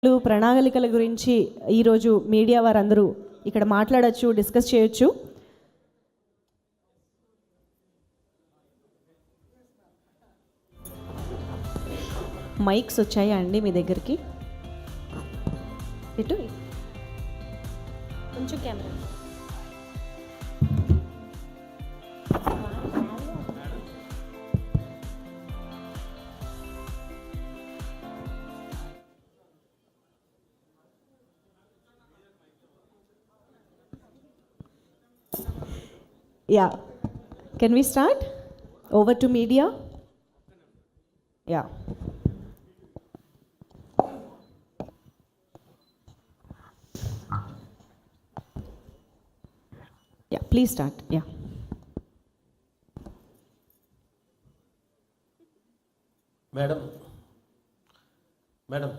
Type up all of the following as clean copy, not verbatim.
ప్రణాళికల గురించి ఈరోజు మీడియా వారందరూ ఇక్కడ మాట్లాడచ్చు, డిస్కస్ చేయొచ్చు. మైక్స్ వచ్చాయా అండి మీ దగ్గరికి? ఇటు కొంచెం camera. Yeah, can we start? Over to media. Yeah. Yeah, please start. Yeah. Madam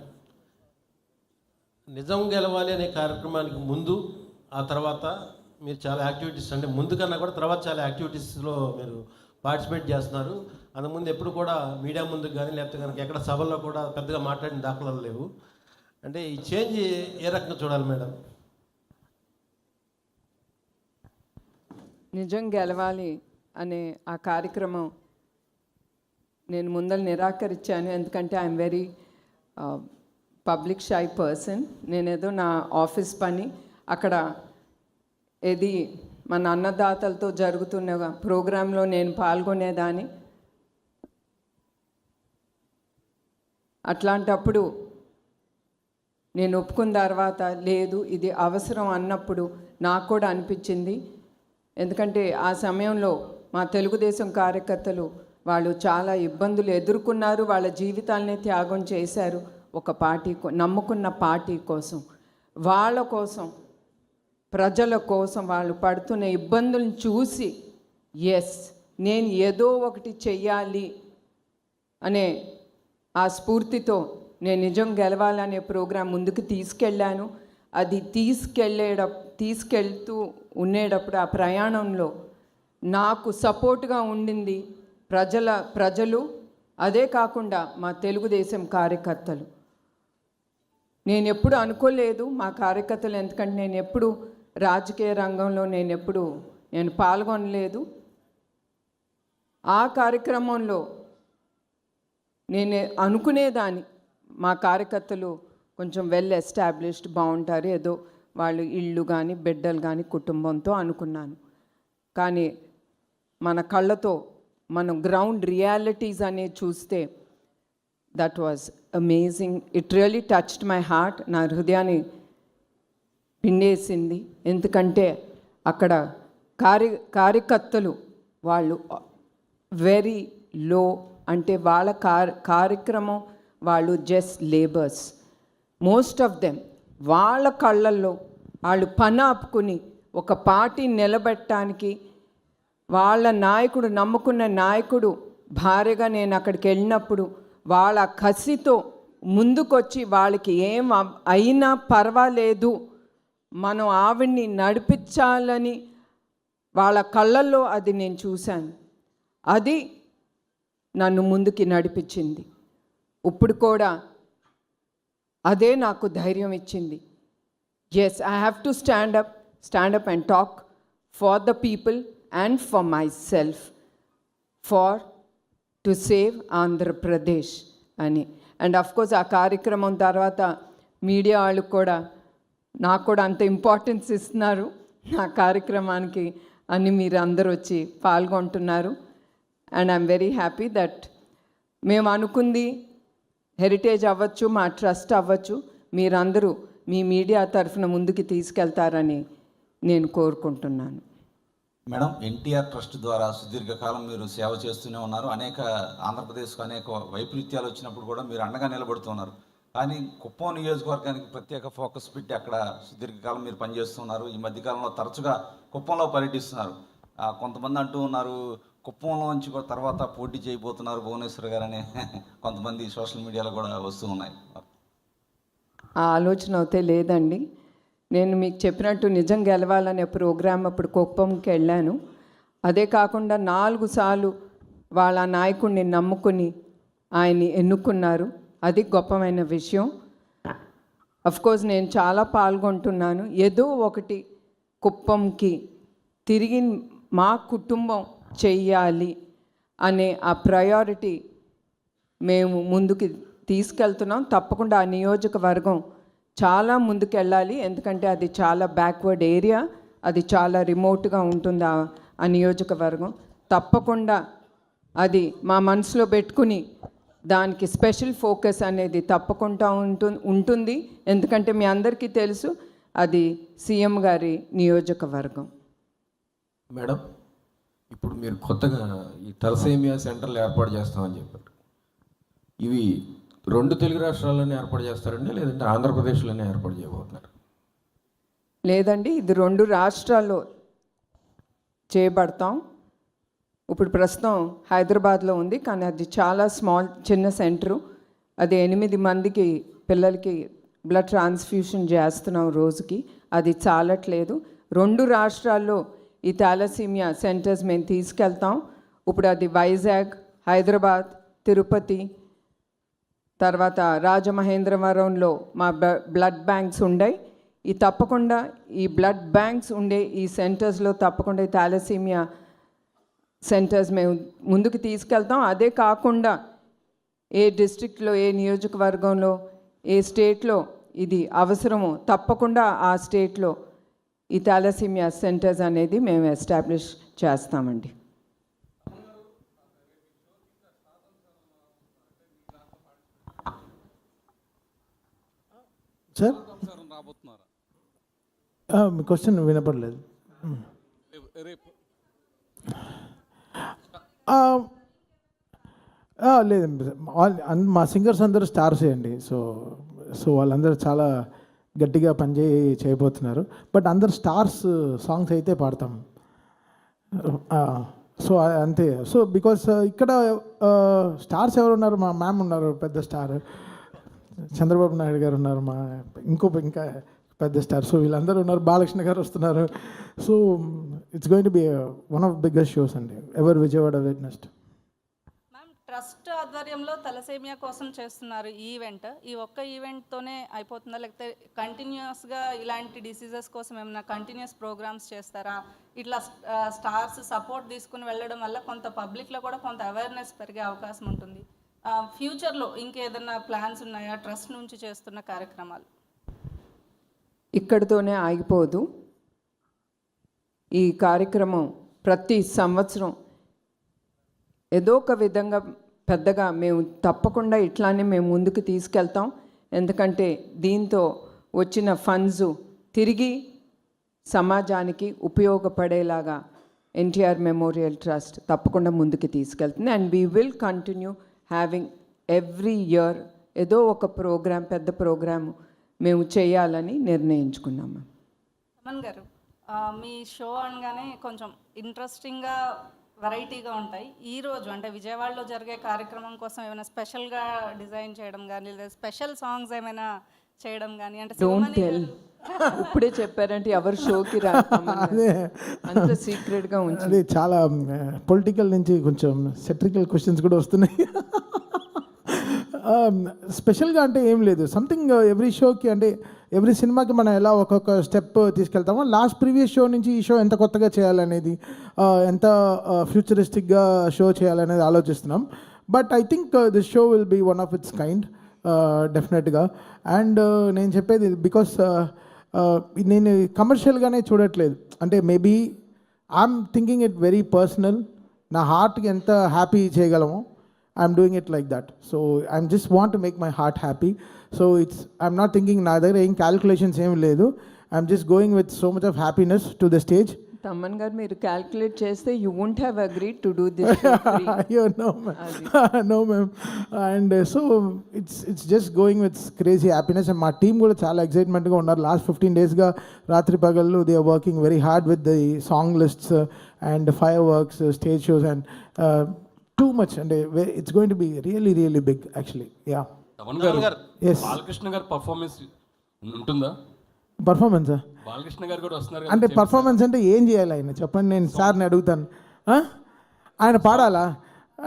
నిజం గెలవాలి అనే కార్యక్రమానికి ముందు ఆ తర్వాత మీరు చాలా యాక్టివిటీస్, అంటే ముందు కన్నా కూడా తర్వాత చాలా యాక్టివిటీస్లో మీరు పార్టిసిపేట్ చేస్తున్నారు. అంతకుముందు ఎప్పుడు కూడా మీడియా ముందుకు కానీ లేకపోతే కనుక ఎక్కడ సభల్లో కూడా పెద్దగా మాట్లాడిన దాఖలాలు లేవు. అంటే ఈ చేంజ్ ఏ రకంగా చూడాలి మేడం? నిజం గెలవాలి అనే ఆ కార్యక్రమం నేను ముందర నిరాకరించాను. ఎందుకంటే I'm very public shy person. నేనేదో నా ఆఫీస్ పని అక్కడ ఏది మన అన్నదాతలతో జరుగుతున్న ప్రోగ్రాంలో నేను పాల్గొనేదాన్ని. అట్లాంటప్పుడు నేను ఒప్పుకున్న తర్వాత లేదు ఇది అవసరం అన్నప్పుడు నాకు కూడా అనిపించింది. ఎందుకంటే ఆ సమయంలో మా తెలుగుదేశం కార్యకర్తలు వాళ్ళు చాలా ఇబ్బందులు ఎదుర్కొన్నారు, వాళ్ళ జీవితాలనే త్యాగం చేశారు ఒక పార్టీ, నమ్ముకున్న పార్టీ కోసం, వాళ్ళ కోసం, ప్రజల కోసం వాళ్ళు పడుతున్న ఇబ్బందులను చూసి ఎస్ నేను ఏదో ఒకటి చెయ్యాలి అనే ఆ స్ఫూర్తితో నేను నిజం గెలవాలనే ప్రోగ్రాం ముందుకు తీసుకెళ్ళాను. అది తీసుకెళ్తూ ఉండేటప్పుడు ఆ ప్రయాణంలో నాకు సపోర్ట్గా ఉండింది ప్రజలు, అదే కాకుండా మా తెలుగుదేశం కార్యకర్తలు. నేను ఎప్పుడు అనుకోలేదు మా కార్యకర్తలు, ఎందుకంటే నేను ఎప్పుడు రాజకీయ రంగంలో నేను పాల్గొనలేదు. ఆ కార్యక్రమంలో నేను అనుకునేదాన్ని మా కార్యకర్తలు కొంచెం వెల్ ఎస్టాబ్లిష్డ్, బాగుంటారు, ఏదో వాళ్ళు ఇళ్ళు కానీ బిడ్డలు కానీ కుటుంబంతో అనుకున్నాను. కానీ మన కళ్ళతో మనం గ్రౌండ్ రియాలిటీస్ అనేది చూస్తే that was amazing. It really touched my heart. నా హృదయాన్ని పిండేసింది. ఎందుకంటే అక్కడ కార్యకర్తలు వాళ్ళు వెరీ లో, అంటే వాళ్ళ కార్యక్రమం వాళ్ళు just labours. Most of them వాళ్ళ కళ్ళల్లో వాళ్ళు పని ఆపుకుని ఒక పార్టీ నిలబెట్టడానికి వాళ్ళ నాయకుడు, నమ్ముకున్న నాయకుడు భార్యగా నేను అక్కడికి వెళ్ళినప్పుడు వాళ్ళ కసితో ముందుకొచ్చి వాళ్ళకి ఏం అయినా పర్వాలేదు మనం ఆవిడ్ని నడిపించాలని వాళ్ళ కళ్ళల్లో అది నేను చూశాను. అది నన్ను ముందుకి నడిపించింది. ఇప్పుడు కూడా అదే నాకు ధైర్యం ఇచ్చింది. Yes, I have to stand up and talk for the people and for myself, to save Andhra Pradesh అని. అండ్ అఫ్ కోర్స్ ఆ కార్యక్రమం తర్వాత మీడియా వాళ్ళు కూడా నాకు కూడా అంత ఇంపార్టెన్స్ ఇస్తున్నారు నా కార్యక్రమానికి అని. మీరు అందరూ వచ్చి పాల్గొంటున్నారు. And I'm very happy that మేము అనుకుంది హెరిటేజ్ అవ్వచ్చు, మా ట్రస్ట్ అవ్వచ్చు, మీరందరూ మీ మీడియా తరఫున ముందుకు తీసుకెళ్తారని నేను కోరుకుంటున్నాను. మేడం, ఎన్టీఆర్ ట్రస్ట్ ద్వారా సుదీర్ఘకాలం మీరు సేవ చేస్తూనే ఉన్నారు. ఆంధ్రప్రదేశ్కు అనేక వైపరీత్యాలు వచ్చినప్పుడు కూడా మీరు అండగా నిలబడుతున్నారు. కానీ కుప్పం నియోజకవర్గానికి ప్రత్యేక ఫోకస్ పెట్టి అక్కడ సుదీర్ఘకాలం మీరు పనిచేస్తున్నారు. ఈ మధ్యకాలంలో తరచుగా కుప్పంలో పర్యటిస్తున్నారు. కొంతమంది అంటూ ఉన్నారు కుప్పంలోంచి కూడా తర్వాత పోటీ చేయబోతున్నారు భువనేశ్వర్ గారు అని కొంతమంది సోషల్ మీడియాలో కూడా వస్తూ ఉన్నాయి. ఆ ఆలోచన అయితే లేదండి. నేను మీకు చెప్పినట్టు నిజం గెలవాలనే ప్రోగ్రాం అప్పుడు కుప్పంకి వెళ్ళాను. అదే కాకుండా 4 సార్లు వాళ్ళ నాయకుడిని నమ్ముకుని ఆయన్ని ఎన్నుకున్నారు. అది గొప్పమైన విషయం. కోర్స్ నేను చాలా పాల్గొంటున్నాను. ఏదో ఒకటి కుప్పంకి తిరిగి మా కుటుంబం చెయ్యాలి అనే ఆ ప్రయారిటీ మేము ముందుకు తీసుకెళ్తున్నాం. తప్పకుండా ఆ నియోజకవర్గం చాలా ముందుకు వెళ్ళాలి, ఎందుకంటే అది చాలా బ్యాక్వర్డ్ ఏరియా, అది చాలా రిమోట్గా ఉంటుంది ఆ నియోజకవర్గం. తప్పకుండా అది మా మనసులో పెట్టుకుని దానికి స్పెషల్ ఫోకస్ అనేది తప్పకుండా ఉంటుంది, ఎందుకంటే మీ అందరికీ తెలుసు అది సీఎం గారి నియోజకవర్గం. మేడం, ఇప్పుడు మీరు కొత్తగా ఈ తలసేమియా సెంటర్లు ఏర్పాటు చేస్తామని చెప్పారు. ఇవి 2 తెలుగు రాష్ట్రాల్లోనే ఏర్పాటు చేస్తారండి, లేదంటే ఆంధ్రప్రదేశ్లోనే ఏర్పాటు చేయబోతున్నారు? లేదండి, ఇది 2 రాష్ట్రాల్లో చేయబడతాం. ఇప్పుడు ప్రస్తుతం హైదరాబాద్లో ఉంది, కానీ అది చాలా చిన్న సెంటరు. అది 8 మందికి పిల్లలకి బ్లడ్ ట్రాన్స్ఫ్యూషన్ చేస్తున్నాం రోజుకి. అది చాలట్లేదు. 2 రాష్ట్రాల్లో ఈ థాలసీమియా సెంటర్స్ మేము తీసుకెళ్తాం. ఇప్పుడు అది వైజాగ్, హైదరాబాద్, తిరుపతి, తర్వాత రాజమహేంద్రవరంలో మా బ్లడ్ బ్యాంక్స్ ఉన్నాయి. ఈ తప్పకుండా ఈ బ్లడ్ బ్యాంక్స్ ఉండే ఈ సెంటర్స్లో తప్పకుండా ఈ థాలసీమియా సెంటర్స్ మేము ముందుకు తీసుకెళ్తాం. అదే కాకుండా ఏ డిస్ట్రిక్ట్లో, ఏ నియోజకవర్గంలో, ఏ స్టేట్లో ఇది అవసరమో తప్పకుండా ఆ స్టేట్లో ఈ థాలసీమియా సెంటర్స్ అనేది మేము ఎస్టాబ్లిష్ చేస్తామండి. సార్ మీ క్వశ్చన్ వినపడలేదు. లేదండి, మా సింగర్స్ అందరూ స్టార్సే అండి. సో వాళ్ళందరూ చాలా గట్టిగా చేయబోతున్నారు. బట్ అందరు స్టార్స్ సాంగ్స్ అయితే పాడతాం. సో అంతే. సో బికాస్ ఇక్కడ స్టార్స్ ఎవరు ఉన్నారు? మా మ్యామ్ ఉన్నారు, పెద్ద స్టార్. చంద్రబాబు నాయుడు గారు ఉన్నారు, ఇంకా పెద్ద స్టార్. సో వీళ్ళందరూ ఉన్నారు. బాలకృష్ణ గారు వస్తున్నారు. So it's going to be one of biggest shows అండి ever Vijayawada witnessed. Ma'am, trust ఆధ్వర్యంలో తలసేమియా కోసం చేస్తున్నారు ఈ ఈవెంట్. ఈ ఒక్క ఈవెంట్తోనే అయిపోతుందా, లేకపోతే కంటిన్యూస్గా ఇలాంటి డిసీజెస్ కోసం ఏమైనా కంటిన్యూస్ ప్రోగ్రామ్స్ చేస్తారా? ఇట్లా స్టార్స్ సపోర్ట్ తీసుకుని వెళ్ళడం వల్ల కొంత పబ్లిక్లో కూడా కొంత అవేర్నెస్ పెరిగే అవకాశం ఉంటుంది. ఫ్యూచర్లో ఇంకేదన్నా ప్లాన్స్ ఉన్నాయా ట్రస్ట్ నుంచి చేస్తున్న కార్యక్రమాలు? ఇక్కడితోనే ఆగిపోదు. ఈ కార్యక్రమం ప్రతి సంవత్సరం ఏదో ఒక విధంగా పెద్దగా మేము తప్పకుండా ఇట్లానే మేము ముందుకు తీసుకెళ్తాం. ఎందుకంటే దీంతో వచ్చిన ఫండ్స్ తిరిగి సమాజానికి ఉపయోగపడేలాగా ఎన్టీఆర్ మెమోరియల్ ట్రస్ట్ తప్పకుండా ముందుకు తీసుకెళ్తుంది. And we will continue having every year ఏదో ఒక ప్రోగ్రామ్, పెద్ద ప్రోగ్రాము మేము చేయాలని నిర్ణయించుకున్నాము. అమన్ గారు, మీ షో అనగానే కొంచెం ఇంట్రెస్టింగ్గా వెరైటీగా ఉంటాయి. ఈరోజు అంటే విజయవాడలో జరిగే కార్యక్రమం కోసం ఏమైనా స్పెషల్గా డిజైన్ చేయడం కానీ, లేదా స్పెషల్ సాంగ్స్ ఏమైనా చేయడం కానీ, అంటే డోంట్ టెల్. ఇప్పుడే చెప్పారంటే ఎవరు షోకి రా, అంత సీక్రెట్గా ఉంచి. అది చాలా పొలిటికల్ నుంచి కొంచెం సెట్రికల్ క్వశ్చన్స్ కూడా వస్తున్నాయి. స్పెషల్గా అంటే ఏం లేదు. సంథింగ్ ఎవ్రీ షోకి, అంటే ఎవ్రీ సినిమాకి మనం ఎలా ఒక్కొక్క స్టెప్ తీసుకెళ్తామో, లాస్ట్ ప్రీవియస్ షో నుంచి ఈ షో ఎంత కొత్తగా చేయాలనేది, ఎంత ఫ్యూచరిస్టిక్గా షో చేయాలనేది ఆలోచిస్తున్నాం. But I think this show will be one of its kind డెఫినెట్గా. అండ్ నేను చెప్పేది బికాస్ నేను కమర్షియల్గానే చూడట్లేదు. అంటే maybe I'm thinking it very personal. నా హార్ట్కి ఎంత హ్యాపీ చేయగలమో I'm doing it like that. So I'm just want to make my heart happy. So I'm not thinking నా దగ్గర ఏం క్యాల్కులేషన్స్ ఏం లేదు. I'm just going with so much of happiness to the stage. Thaman గారు, మీరు calculate చేస్తే you won't have agreed to do this. No ma'am. And so it's just going with crazy happiness. And మా team కూడా చాలా ఎక్సైట్మెంట్గా ఉన్నారు. Last 15 డేస్గా రాత్రి పగళ్ళు they are working very hard with the song lists and fireworks, stage shows, and too much, and it's going to be really really big actually. Yeah. Thaman గారు, yes, Balakrishna గారు performance ఉంటుందా? Performance Balakrishna గారు కూడా వస్తున్నారు అంటే పర్ఫార్మెన్స్ అంటే ఏం చేయాలి ఆయన చెప్పండి, నేను సార్ని అడుగుతాను. ఆయన పాడాలా?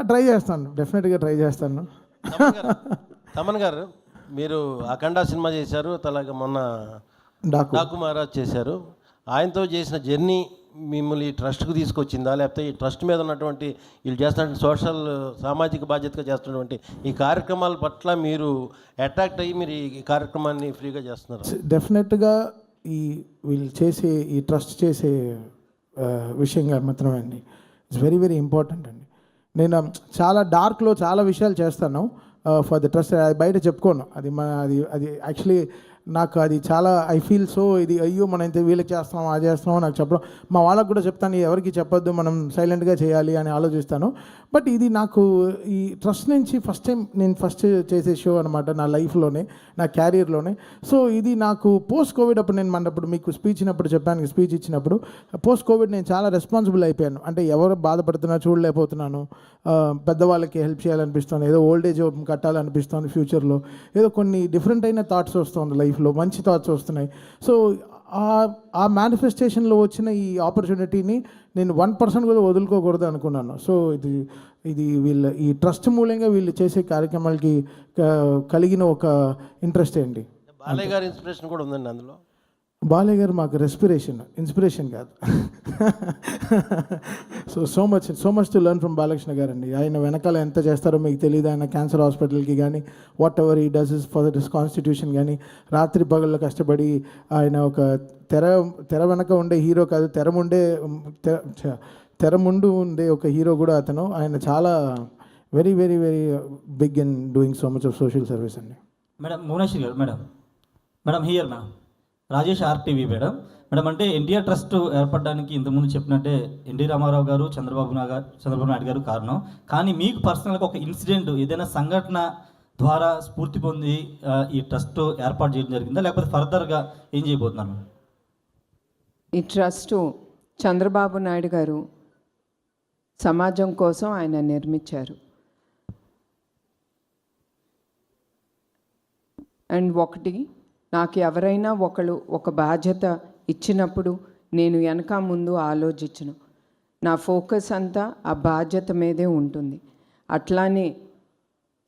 ట్రై చేస్తాను, డెఫినెట్గా ట్రై చేస్తాను. తమన్ గారు, మీరు అఖండ సినిమా చేశారు, అలాగే మొన్న డాకు డాకు మహారాజ్ చేశారు. ఆయనతో చేసిన జర్నీ మిమ్మల్ని ఈ ట్రస్ట్కి తీసుకొచ్చిందా, లేకపోతే ఈ ట్రస్ట్ మీద ఉన్నటువంటి వీళ్ళు చేస్తున్న సోషల్ సామాజిక బాధ్యతగా చేస్తున్నటువంటి ఈ కార్యక్రమాల పట్ల మీరు అట్రాక్ట్ అయ్యి మీరు ఈ కార్యక్రమాన్ని ఫ్రీగా చేస్తున్నారు? డెఫినెట్గా వీళ్ళు చేసే ఈ ట్రస్ట్ చేసే విషయంగా మాత్రమే అండి. ఇట్స్ వెరీ వెరీ ఇంపార్టెంట్ అండి. నేను చాలా డార్క్లో చాలా విషయాలు చేస్తాను ఫర్ ద ట్రస్ట్. అది బయట చెప్పుకోను. అది యాక్చువల్లీ నాకు అది చాలా ఐ ఫీల్ సో ఇది అయ్యో మనం ఇంత వీళ్ళకి చేస్తున్నాం అది చేస్తున్నాం నాకు చెప్పడం, మా వాళ్ళకు కూడా చెప్తాను ఎవరికి చెప్పొద్దు మనం సైలెంట్గా చేయాలి అని ఆలోచిస్తాను. బట్ ఇది నాకు ఈ ట్రస్ట్ నుంచి నేను ఫస్ట్ చేసే షో అనమాట నా లైఫ్లోనే, నా క్యారియర్లోనే. సో ఇది నాకు పోస్ట్ కోవిడ్ అప్పుడు నేను మనప్పుడు మీకు స్పీచ్ ఇచ్చినప్పుడు పోస్ట్ కోవిడ్ నేను చాలా రెస్పాన్సిబుల్ అయిపోయాను. అంటే ఎవరు బాధపడుతున్నా చూడలేకపోతున్నాను, పెద్దవాళ్ళకి హెల్ప్ చేయాలనిపిస్తుంది, ఏదో ఓల్డ్ ఏజ్ కట్టాలనిపిస్తుంది ఫ్యూచర్లో, ఏదో కొన్ని డిఫరెంట్ అయిన థాట్స్ వస్తుంది లైఫ్లో, మంచి థాట్స్ వస్తున్నాయి. సో ఆ మేనిఫెస్టేషన్లో వచ్చిన ఈ ఆపర్చునిటీని నేను 1% కూడా వదులుకోకూడదు అనుకున్నాను. సో ఇది ఈ ట్రస్ట్ మూలంగా వీళ్ళు చేసే కార్యక్రమాలకి కలిగిన ఒక ఇంట్రెస్ట్ అండి. బాలయ్య గారి ఇన్స్పిరేషన్ కూడా ఉందండి అందులో. బాలయ్య గారు మాకు ఇన్స్పిరేషన్ కాదు. So much to learn from Balakrishna గారు అండి. ఆయన వెనకాల ఎంత చేస్తారో మీకు తెలియదు. ఆయన క్యాన్సర్ హాస్పిటల్కి కానీ వాట్ ఎవర్ ఈ does is for this constitution కానీ రాత్రి పగళ్ళు కష్టపడి ఆయన ఒక తెర వెనక ఉండే హీరో కాదు, తెర ముందు ఉండే ఒక హీరో కూడా అతను. ఆయన చాలా very very very big in doing so much of social service అండి. మేడం భువనేశ్వరి గారు, madam here madam Rajesh RTV madam. అంటే ఎన్టీఆర్ ట్రస్ట్ ఏర్పడడానికి ఇంతకుముందు చెప్పినట్టే ఎన్టీ రామారావు గారు, చంద్రబాబు నాయుడు గారు కారణం. కానీ మీకు పర్సనల్గా ఒక ఇన్సిడెంట్, ఏదైనా సంఘటన ద్వారా స్ఫూర్తి పొంది ఈ ట్రస్ట్ ఏర్పాటు చేయడం జరిగిందా, లేకపోతే ఫర్దర్గా ఏం చేయబోతున్నారు? ఈ ట్రస్టు చంద్రబాబు నాయుడు గారు సమాజం కోసం ఆయన నిర్మించారు. అండ్ నాకు ఎవరైనా ఒక బాధ్యత ఇచ్చినప్పుడు నేను వెనక ముందు ఆలోచించను. నా ఫోకస్ అంతా ఆ బాధ్యత మీదే ఉంటుంది. అట్లానే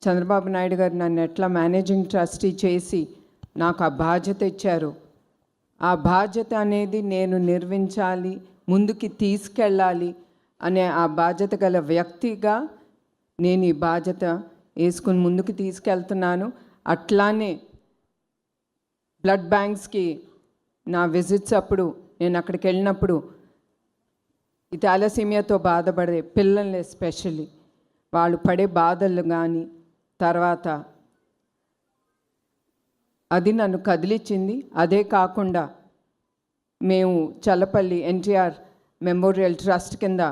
చంద్రబాబు నాయుడు గారు నన్ను ఎట్లా మేనేజింగ్ ట్రస్టీ చేసి నాకు ఆ బాధ్యత ఇచ్చారు, ఆ బాధ్యత అనేది నేను నిర్వహించాలి, ముందుకి తీసుకెళ్ళాలి అనే ఆ బాధ్యత గల వ్యక్తిగా నేను ఈ బాధ్యత వేసుకుని ముందుకు తీసుకెళ్తున్నాను. అట్లానే బ్లడ్ బ్యాంక్స్కి నా విజిట్స్ అప్పుడు నేను అక్కడికి వెళ్ళినప్పుడు ఈ థాలసీమియాతో బాధపడే పిల్లల్ని ఎస్పెషల్లీ వాళ్ళు పడే బాధలు కానీ తర్వాత అది నన్ను కదిలించింది. అదే కాకుండా మేము చల్లపల్లి ఎన్టీఆర్ మెమోరియల్ ట్రస్ట్ కింద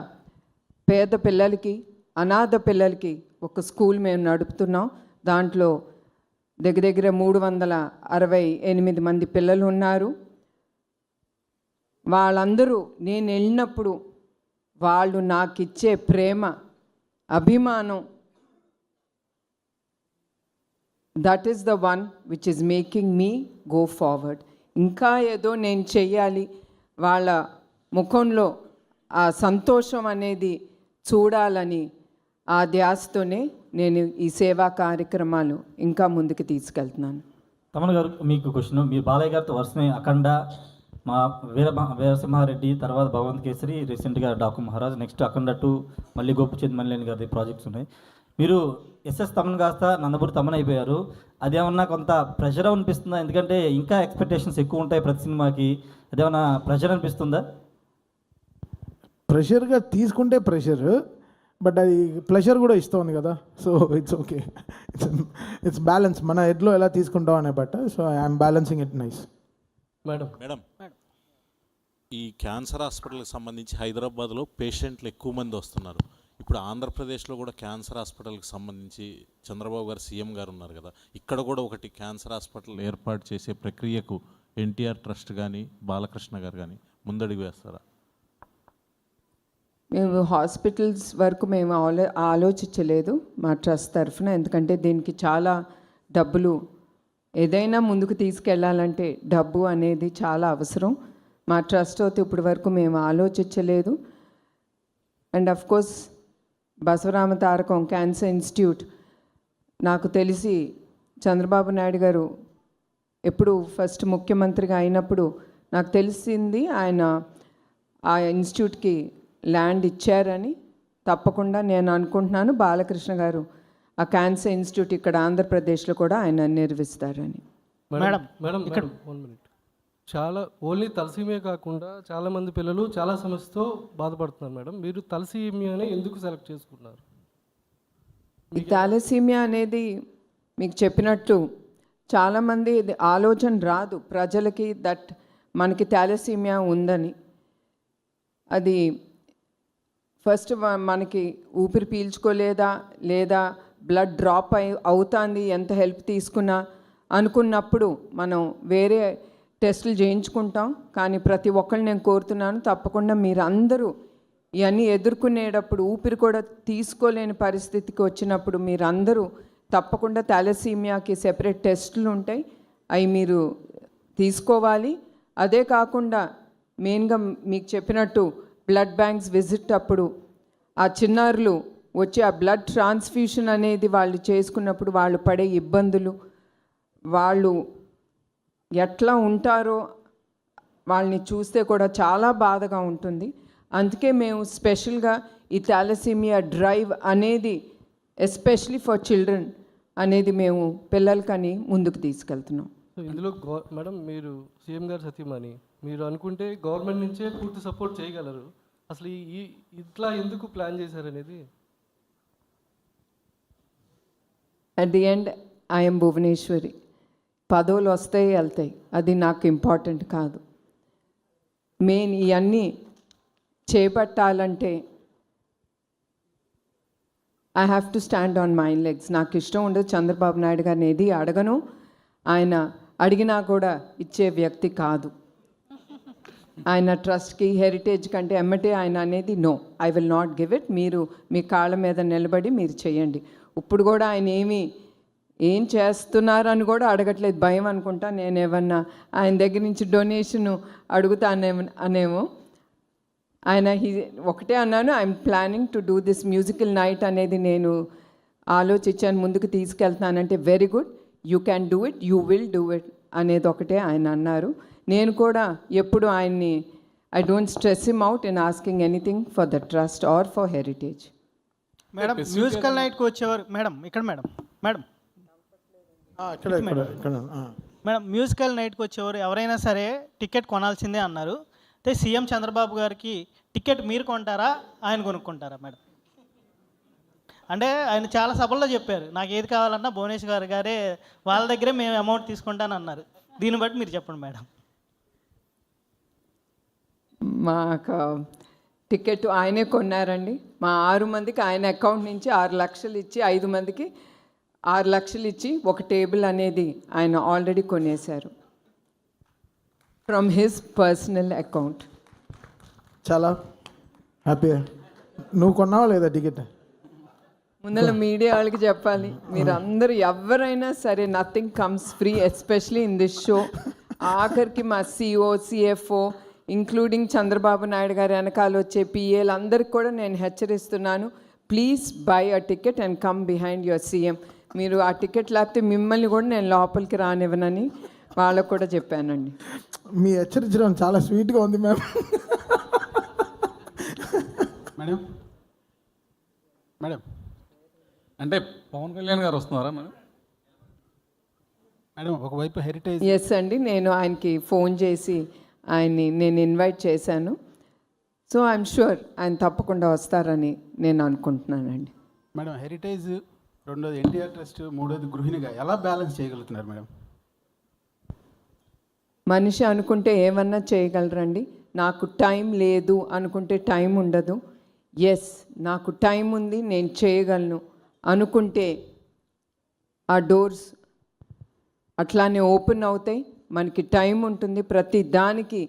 పేద పిల్లలకి, అనాథ పిల్లలకి ఒక స్కూల్ మేము నడుపుతున్నాం. దాంట్లో దగ్గర 368 మంది పిల్లలు ఉన్నారు. వాళ్ళందరూ నేను వెళ్ళినప్పుడు వాళ్ళు నాకు ఇచ్చే ప్రేమ, అభిమానం, that is the one which is making me go forward. ఇంకా ఏదో నేను చెయ్యాలి, వాళ్ళ ముఖంలో ఆ సంతోషం అనేది చూడాలని ఆ ధ్యాసతోనే నేను ఈ సేవా కార్యక్రమాలు ఇంకా ముందుకు తీసుకెళ్తున్నాను. తమన్ గారు, మీకు క్వశ్చన్. మీరు బాలయ్య గారితో వరుసనే అఖండ, మా వీరసింహారెడ్డి, తర్వాత భగవంత్ కేసరి, రీసెంట్గా డాకు మహారాజ్, నెక్స్ట్ అఖండ 2, మళ్ళీ గోపిచంద్ మల్లేని గారి ప్రాజెక్ట్స్ ఉన్నాయి. మీరు ఎస్ఎస్ తమన్ కాస్త నందమూరి తమన్ అయిపోయారు. అదేమన్నా కొంత ప్రెషర్ అనిపిస్తుందా? ఎందుకంటే ఇంకా ఎక్స్పెక్టేషన్స్ ఎక్కువ ఉంటాయి ప్రతి సినిమాకి. అదేమన్నా ప్రెషర్ అనిపిస్తుందా? ప్రెషర్గా తీసుకుంటే ప్రెషర్, బట్ అది ప్లెజర్ కూడా ఇస్తుంది కదా. So it's okay, it's balance. మన హెడ్లో ఎలా తీసుకుంటాం అనే బట్ట. So I'm balancing it nice. Madam ఈ క్యాన్సర్ హాస్పిటల్కి సంబంధించి హైదరాబాద్లో పేషెంట్లు ఎక్కువ మంది వస్తున్నారు. ఇప్పుడు ఆంధ్రప్రదేశ్లో కూడా క్యాన్సర్ హాస్పిటల్కి సంబంధించి చంద్రబాబు గారు సీఎం గారు ఉన్నారు కదా, ఇక్కడ కూడా ఒకటి క్యాన్సర్ హాస్పిటల్ ఏర్పాటు చేసే ప్రక్రియకు ఎన్టీఆర్ ట్రస్ట్ కానీ బాలకృష్ణ గారు కానీ ముందడుగు వేస్తారా? మేము హాస్పిటల్స్ వరకు మేము ఆలోచించలేదు మా ట్రస్ట్ తరఫున. ఎందుకంటే దీనికి చాలా డబ్బులు, ఏదైనా ముందుకు తీసుకెళ్ళాలంటే డబ్బు అనేది చాలా అవసరం. మా ట్రస్ట్ అయితే ఇప్పటి వరకు మేము ఆలోచించలేదు. And of course బసవరామ Tarakam cancer institute నాకు తెలిసి చంద్రబాబు నాయుడు గారు ఎప్పుడు ఫస్ట్ ముఖ్యమంత్రిగా అయినప్పుడు నాకు తెలిసింది ఆయన ఆ ఇన్స్టిట్యూట్కి ల్యాండ్ ఇచ్చారని. తప్పకుండా నేను అనుకుంటున్నాను బాలకృష్ణ గారు ఆ క్యాన్సర్ ఇన్స్టిట్యూట్ ఇక్కడ ఆంధ్రప్రదేశ్లో కూడా ఆయన నిర్వహిస్తారని. మేడం మేడం ఇక్కడ 1 minute. చాలా ఓన్లీ తలసీమియా కాకుండా చాలామంది పిల్లలు చాలా సమస్యతో బాధపడుతున్నారు మేడం. మీరు తలసీమియాని ఎందుకు సెలెక్ట్ చేసుకున్నారు? ఈ థాలసీమియా అనేది మీకు చెప్పినట్టు చాలామంది ఇది ఆలోచన రాదు ప్రజలకి దట్ మనకి థాలసీమియా ఉందని. అది ఫస్ట్ మనకి ఊపిరి పీల్చుకోలేదా లేదా బ్లడ్ డ్రాప్ అవుతుంది ఎంత హెల్ప్ తీసుకున్నా అనుకున్నప్పుడు మనం వేరే టెస్టులు చేయించుకుంటాం. కానీ ప్రతి ఒక్కళ్ళు నేను కోరుతున్నాను తప్పకుండా మీరు అందరూ ఇవన్నీ ఎదుర్కొనేటప్పుడు ఊపిరి కూడా తీసుకోలేని పరిస్థితికి వచ్చినప్పుడు మీరు అందరూ తప్పకుండా థాలసీమియాకి సెపరేట్ టెస్టులు ఉంటాయి, అవి మీరు తీసుకోవాలి. అదే కాకుండా మెయిన్గా మీకు చెప్పినట్టు బ్లడ్ బ్యాంక్స్ విజిట్ అప్పుడు ఆ చిన్నారులు వచ్చి ఆ బ్లడ్ ట్రాన్స్ఫ్యూషన్ అనేది వాళ్ళు చేసుకున్నప్పుడు వాళ్ళు పడే ఇబ్బందులు, వాళ్ళు ఎట్లా ఉంటారో వాళ్ళని చూస్తే కూడా చాలా బాధగా ఉంటుంది. అందుకే మేము స్పెషల్గా ఈ థాలసీమియా డ్రైవ్ అనేది ఎస్పెషలీ ఫర్ చిల్డ్రన్ అనేది మేము పిల్లలకని ముందుకు తీసుకెళ్తున్నాం. సో ఇందులో మేడం మీరు సీఎం గారు సతీమణి, మీరు అనుకుంటే గవర్నమెంట్ నుంచే పూర్తి సపోర్ట్ చేయగలరు. అసలు ఈ ఇట్లా ఎందుకు ప్లాన్ చేశారనేది. At the end I'm Bhuvaneswari. పదవులు వస్తాయి వెళ్తాయి, అది నాకు ఇంపార్టెంట్ కాదు. మెయిన్ ఇవన్నీ చేపట్టాలంటే I have to stand on my legs. నాకు ఇష్టం ఉండదు చంద్రబాబు నాయుడు గారిని ఏది అడగను, ఆయన అడిగినా కూడా ఇచ్చే వ్యక్తి కాదు. ఆయన ట్రస్ట్కి హెరిటేజ్ కంటే ఎమ్మటే ఆయన అనేది no, I will not give it. మీరు మీ కాళ్ళ మీద నిలబడి మీరు చేయండి. ఇప్పుడు కూడా ఆయన ఏం చేస్తున్నారని కూడా అడగట్లేదు, భయం అనుకుంటా. నేను ఏమన్నా ఆయన దగ్గర నుంచి డొనేషన్ అడుగుతానేమో. ఆయన ఒకటే అన్నాను, I'm planning to do this musical night అనేది నేను ఆలోచించాను, ముందుకు తీసుకెళ్తానంటే very good, you can do it, you will do it అనేది ఒకటే ఆయన అన్నారు. నేను కూడా ఎప్పుడు ఆయన్ని I don't stress him out in asking anything for the trust or for Heritage. Madam musical నైట్కి వచ్చేవారు మేడం ఇక్కడ మేడం మేడం మేడం మ్యూజికల్ నైట్కి వచ్చేవారు ఎవరైనా సరే టికెట్ కొనాల్సిందే అన్నారు. అయితే సీఎం చంద్రబాబు గారికి టికెట్ మీరు కొంటారా ఆయన కొనుక్కుంటారా మేడం? అంటే ఆయన చాలా సభల్లో చెప్పారు, నాకు ఏది కావాలన్నా భువనేశ్వర్ గారే వాళ్ళ దగ్గరే మేము అమౌంట్ తీసుకుంటాను అన్నారు. దీన్ని బట్టి మీరు చెప్పండి మేడం. మాకు టికెట్ ఆయనే కొన్నారండి. మా 6 మందికి ఆయన అకౌంట్ నుంచి 6 లక్షలు ఇచ్చి 5 మందికి 6 లక్షలు ఇచ్చి ఒక టేబుల్ అనేది ఆయన ఆల్రెడీ కొనేశారు ఫ్రమ్ హిస్ పర్సనల్ అకౌంట్. చాలా హ్యాపీ. నువ్వు కొన్నావా లేదా టికెట్? ముందర మీడియా వాళ్ళకి చెప్పాలి, మీరు అందరూ ఎవరైనా సరే nothing comes free, especially in this show. ఆఖరికి మా CEO CFO including Chandrababu Naidu గారి వెనకాల వచ్చే పిఏలు అందరికి కూడా నేను హెచ్చరిస్తున్నాను, please buy a ticket and come behind your CM. మీరు ఆ టికెట్ లేకపోతే మిమ్మల్ని కూడా నేను లోపలికి రానివ్వనని వాళ్ళకు కూడా చెప్పానండి. మీ హెచ్చరించడం చాలా స్వీట్గా ఉంది మ్యామ్. మేడం మేడం అంటే పవన్ కళ్యాణ్ గారు వస్తున్నారా మేడం? మేడం ఒకవైపు హెరిటేజ్. ఎస్ అండి, నేను ఆయనకి ఫోన్ చేసి ఆయన్ని నేను ఇన్వైట్ చేశాను. సో ఐఎమ్ షూర్ ఆయన తప్పకుండా వస్తారని నేను అనుకుంటున్నానండి. మేడం హెరిటేజ్, రెండోది ఎన్టీఆర్ ట్రస్ట్, మూడోది గృహిణిగా ఎలా బ్యాలెన్స్ చేయగలుగుతున్నారు మేడం? మనిషి అనుకుంటే ఏమన్నా చేయగలరండి. నాకు టైం లేదు అనుకుంటే టైం ఉండదు. ఎస్, నాకు టైం ఉంది, నేను చేయగలను అనుకుంటే ఆ డోర్స్ అట్లానే ఓపెన్ అవుతాయి. మనకి టైం ఉంటుంది, ప్రతి దానికి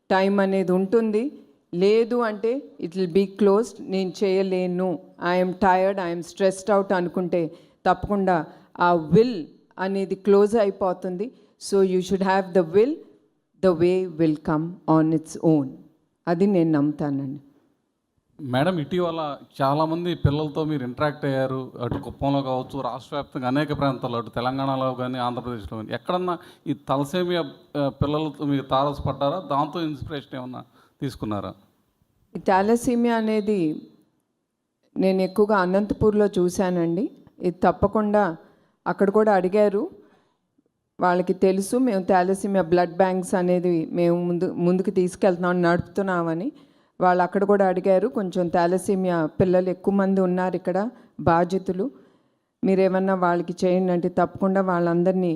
టైం అనేది ఉంటుంది. లేదు అంటే ఇట్ విల్ బీ క్లోజ్డ్, నేను చేయలేను, I'm tired, I'm stressed out అనుకుంటే తప్పకుండా ఆ విల్ అనేది క్లోజ్ అయిపోతుంది. So you should have the will, the way will come on its own. అది నేను నమ్ముతానండి. మేడం, ఇటీవల చాలామంది పిల్లలతో మీరు ఇంటరాక్ట్ అయ్యారు. అటు కుప్పంలో కావచ్చు, రాష్ట్ర వ్యాప్తంగా అనేక ప్రాంతాల్లో, అటు తెలంగాణలో కానీ ఆంధ్రప్రదేశ్లో కానీ ఎక్కడన్నా ఈ తలసేమియా పిల్లలతో మీరు తారసపడ్డారా? దాంతో ఇన్స్పిరేషన్ ఏమన్నా తీసుకున్నారా? ఈ థాలసీమియా అనేది నేను ఎక్కువగా అనంతపూర్లో చూశానండి. ఇది తప్పకుండా అక్కడ కూడా అడిగారు, వాళ్ళకి తెలుసు మేము థాలసీమియా బ్లడ్ బ్యాంక్స్ అనేది మేము ముందుకు తీసుకెళ్తున్నాం, నడుపుతున్నామని. వాళ్ళు అక్కడ కూడా అడిగారు, కొంచెం థాలసీమియా పిల్లలు ఎక్కువ మంది ఉన్నారు ఇక్కడ బాధితులు, మీరేమన్నా వాళ్ళకి చేయండి అంటే తప్పకుండా వాళ్ళందరినీ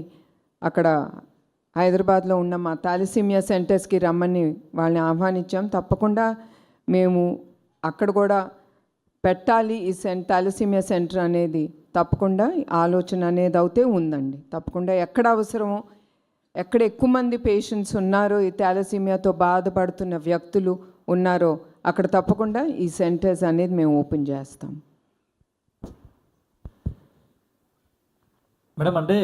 అక్కడ హైదరాబాద్లో ఉన్న మా థాలసీమియా సెంటర్స్కి రమ్మని వాళ్ళని ఆహ్వానించాం. తప్పకుండా మేము అక్కడ కూడా పెట్టాలి ఈ థాలసీమియా సెంటర్ అనేది, తప్పకుండా ఆలోచన అనేది అయితే ఉందండి. తప్పకుండా ఎక్కడ అవసరమో, ఎక్కడ ఎక్కువ మంది పేషెంట్స్ ఉన్నారో, ఈ థాలసీమియాతో బాధపడుతున్న వ్యక్తులు ఉన్నారో అక్కడ తప్పకుండా ఈ సెంటర్స్ అనేది మేము ఓపెన్ చేస్తాం. మేడం, అంటే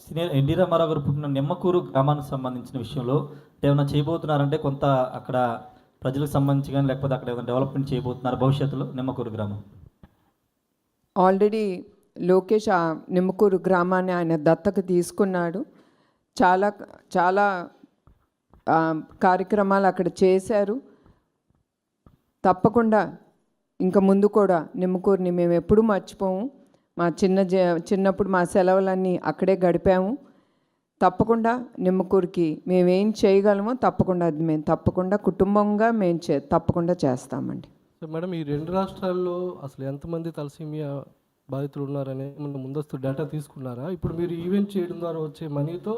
సీనియర్ ఎన్టీ రామారావు గారు పుట్టిన నిమ్మకూరు గ్రామానికి సంబంధించిన విషయంలో ఏమైనా చేయబోతున్నారంటే, కొంత అక్కడ ప్రజలకు సంబంధించి కానీ లేకపోతే అక్కడ ఏమైనా డెవలప్మెంట్ చేయబోతున్నారు భవిష్యత్తులో నిమ్మకూరు గ్రామం? ఆల్రెడీ లోకేష్ ఆ నిమ్మకూరు గ్రామాన్ని ఆయన దత్తత తీసుకున్నాడు. చాలా చాలా కార్యక్రమాలు అక్కడ చేశారు. తప్పకుండా ఇంకా ముందు కూడా నిమ్మకూరుని మేము ఎప్పుడూ మర్చిపోము. మా చిన్నప్పుడు మా సెలవులన్నీ అక్కడే గడిపాము. తప్పకుండా నిమ్మకూరుకి మేమేం చేయగలమో తప్పకుండా అది మేము తప్పకుండా కుటుంబంగా మేము తప్పకుండా చేస్తామండి. సో మేడం, ఈ రెండు రాష్ట్రాల్లో అసలు ఎంతమంది తలసేమియా బాధితులు ఉన్నారనే ముందస్తు డేటా తీసుకున్నారా? ఇప్పుడు మీరు ఈవెంట్ చేయడం ద్వారా వచ్చే మనీతో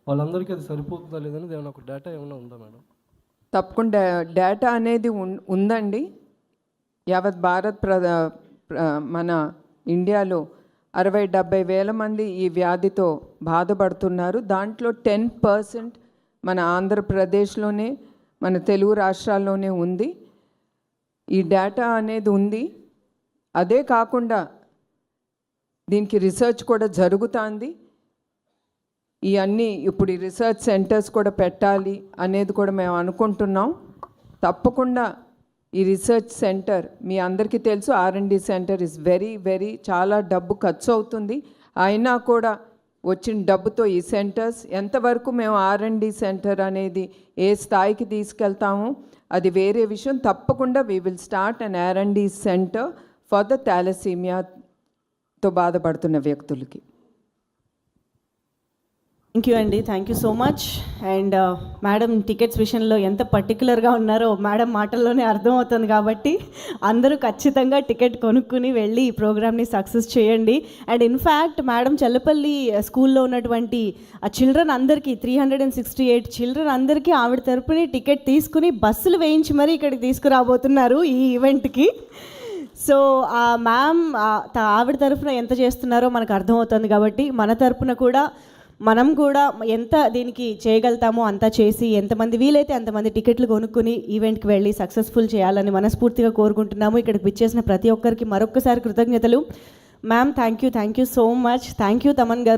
వాళ్ళందరికీ అది సరిపోతుందా లేదని ఏమైనా ఒక డేటా ఏమైనా ఉందా మేడం? తప్పకుండా డేటా అనేది ఉందండి. యావత్ భారత్ మన ఇండియాలో 60-70 వేల మంది ఈ వ్యాధితో బాధపడుతున్నారు. దాంట్లో 10% మన ఆంధ్రప్రదేశ్లోనే, మన తెలుగు రాష్ట్రాల్లోనే ఉంది. ఈ డేటా అనేది ఉంది. అదే కాకుండా దీనికి రీసెర్చ్ కూడా జరుగుతుంది. ఇవన్నీ ఇప్పుడు ఈ రీసెర్చ్ సెంటర్స్ కూడా పెట్టాలి అనేది కూడా మేము అనుకుంటున్నాం. తప్పకుండా ఈ రీసెర్చ్ సెంటర్ మీ అందరికీ తెలుసు, R&D సెంటర్ ఇస్ వెరీ చాలా డబ్బు ఖర్చు అవుతుంది. అయినా కూడా వచ్చిన డబ్బుతో ఈ సెంటర్స్ ఎంతవరకు మేము R&D సెంటర్ అనేది ఏ స్థాయికి తీసుకెళ్తామో అది వేరే విషయం. తప్పకుండా we will start an R&D centre for the థాలసీమియాతో బాధపడుతున్న వ్యక్తులకి. థ్యాంక్ యూ అండి, thank you so much. And madam tickets విషయంలో ఎంత పర్టికులర్గా ఉన్నారో మేడం మాటల్లోనే అర్థమవుతుంది. కాబట్టి అందరూ ఖచ్చితంగా టికెట్ కొనుక్కుని వెళ్ళి ఈ ప్రోగ్రామ్ని సక్సెస్ చేయండి. అండ్ ఇన్ఫ్యాక్ట్ మేడం చెల్లపల్లి స్కూల్లో ఉన్నటువంటి ఆ చిల్డ్రన్ అందరికీ 368 చిల్డ్రన్ అందరికీ ఆవిడ తరపుని టికెట్ తీసుకుని బస్సులు వేయించి మరీ ఇక్కడికి తీసుకురాబోతున్నారు ఈ ఈవెంట్కి. సో మ్యామ్ ఆవిడ తరపున ఎంత చేస్తున్నారో మనకు అర్థమవుతుంది. కాబట్టి మన తరపున కూడా మనం కూడా ఎంత దీనికి చేయగలుగుతామో అంతా చేసి ఎంతమంది వీలైతే అంతమంది టికెట్లు కొనుక్కుని ఈవెంట్కి వెళ్ళి సక్సెస్ఫుల్ చేయాలని మనస్ఫూర్తిగా కోరుకుంటున్నాము. ఇక్కడికి విచ్చేసిన ప్రతి ఒక్కరికి మరొక్కసారి కృతజ్ఞతలు. Ma'am thank you so much. Thank you Thaman గారు.